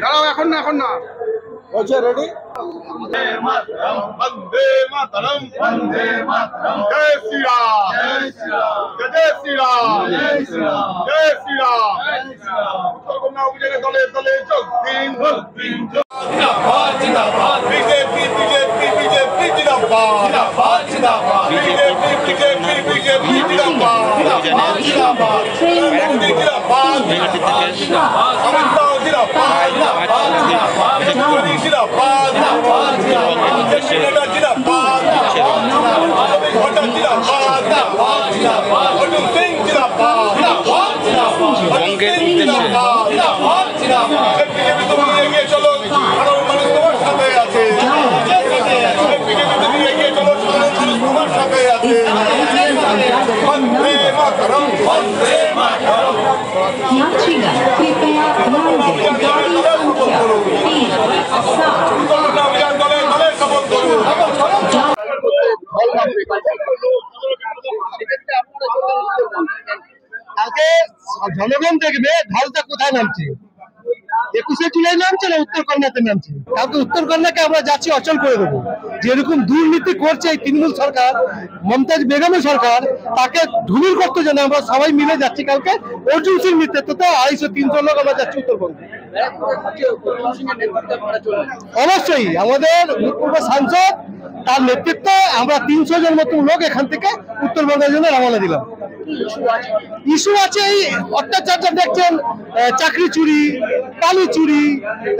দাঁড়াও, এখন না, এখন না। বলছে রেডি। वंदे मातरम, वंदे मातरम, वंदे मातरम। जय श्री राम, जय श्री राम, जय श्री राम, जय श्री राम, जय श्री राम, जय श्री राम। उत्तर कन्या अभियाने दले दले जोग दिन, जिंदाबाद जिंदाबाद, बीजेपी बीजेपी बीजेपी जिंदाबाद जिंदाबाद जिंदाबाद, बीजेपी बीजेपी बीजेपी जिंदाबाद जिंदाबाद जिंदाबाद, मोदी जिंदाबाद जिंदाबाद जिंदाबाद, अमित शाह जिंदाबाद जिंदाबाद जिंदाबाद, मोदी जिंदाबाद जिंदाबाद जिंदाबाद, जय नड्डा जिंदाबाद जिंदाबाद जिंदाबाद, भट्टा जिंदाबाद जिंदाबाद जिंदाबाद, अर्जुन सिंह जिंदाबाद जिंदाबाद जिंदाबाद, अर्जुन सिंह जिंदाबाद जिंदाबाद जिंदाबाद। बीजेपी তুমি এগিয়ে চলো, সাধারণ মানুষ তোমার সাথে আছে। बीजेपी তুমি এগিয়ে চলো, সাধারণ মানুষ তোমার সাথে আছে। वंदे मातरम, वंदे मातरम। यात्रीगण कृपया ध्यान दें, गाड़ी संख्या 3 अभियान दले दले शपथ करो। কালকে জনগণ দেখবে ঢালটা কোথায় নামছে। 21শে জুলাই নামছে না উত্তর কন্যাতে নামছে। কালকে উত্তর কন্যাকে আমরা যাচ্ছি অচল করে দেবো। যেরকম দুর্নীতি করছে এই তৃণমূল সরকার, মমতাজ বেগমের সরকার, তাকে ধুলির করতে জন্য আমরা সবাই মিলে যাচ্ছি। কালকে অর্জুন সিং নেতৃত্বে 250-300 লোক আমরা যাচ্ছি উত্তরবঙ্গে। অবশ্যই আমাদের পূর্ব সাংসদ তার নেতৃত্বে আমরা 300 জন মতো লোক এখান থেকে উত্তরবঙ্গের জন্য রওনা দিলাম। ইস্যু আছে এই অত্যাচারটা দেখছেন, চাকরি চুরি, পানি চুরি,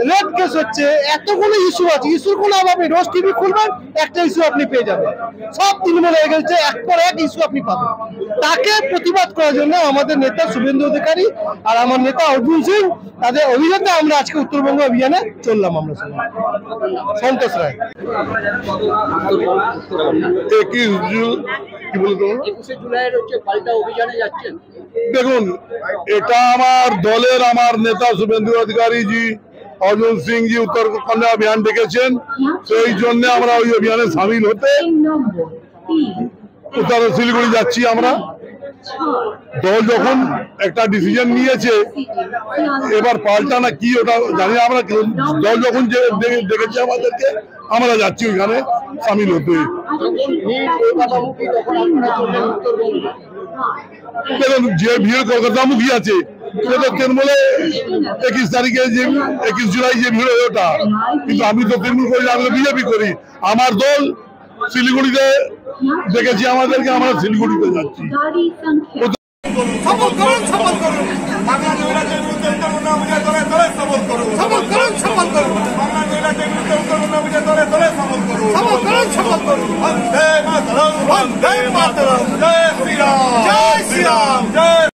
রেড কেস হচ্ছে, এতগুলো ইস্যু আছে। ইস্যুর কোনো অভাব নেই। রোজ টিভি খুলবেন একটা ইস্যু আপনি পেয়ে যাবেন। সব তৃণমূল হয়ে গেছে, এক পর এক ইস্যু আপনি পাবেন। তাকে প্রতিবাদ করার জন্য আমাদের নেতা শুভেন্দু অধিকারী আর আমার নেতা অর্জুন সিং, তাদের অভিযানে আমরা আজকে উত্তরবঙ্গ অভিযানে চললাম। আমরা সন্তোষ রায়। 21শে জুলাইয়ের হচ্ছে পাল্টা অভিযানে যাচ্ছেন। দেখুন, এটা আমার দলের আমার নেতা শুভেন্দু অধিকারী জি, অর্জুন সিং জি উত্তর কন্যা অভিযান ডেকেছেন, সেই জন্য আমরা ওই অভিযানে সামিল হতে উত্তর শিলিগুড়ি যাচ্ছি। আমরা দল যখন একটা ডিসিশন নিয়েছে, এবার পাল্টা না কি ওটা জানি না আমরা। দল যখন ডেকেছে আমাদেরকে, আমরা যাচ্ছি ওইখানে সামিল হতে। দেখুন, যে ভিড় কলকাতামুখী আছে সে তো তৃণমূলে 21 তারিখে যে 21 জুলাই যে ভিড় হয় ওটা, কিন্তু আমি তো তৃণমূল করি, আমি তো বিজেপি করি। আমার দল শিলিগুড়িতে দেখেছি আমাদেরকে, আমরা শিলিগুড়িতে যাচ্ছি। শপথ করুন, শপথ করুন, বাংলা জয়রাজের বিরুদ্ধে উত্তরবঙ্গ অভিযান দলে দলে শপথ করুন, শপথ করুন, শপথ করুন, বাংলা জয়রাজের বিরুদ্ধে উত্তরবঙ্গ অভিযান দলে দলে শপথ করুন, শপথ করুন, শপথ করুন। বন্দে মাতরম, বন্দে মাতরম, জয় শ্রী রাম, জয় শ্রী রাম, জয়।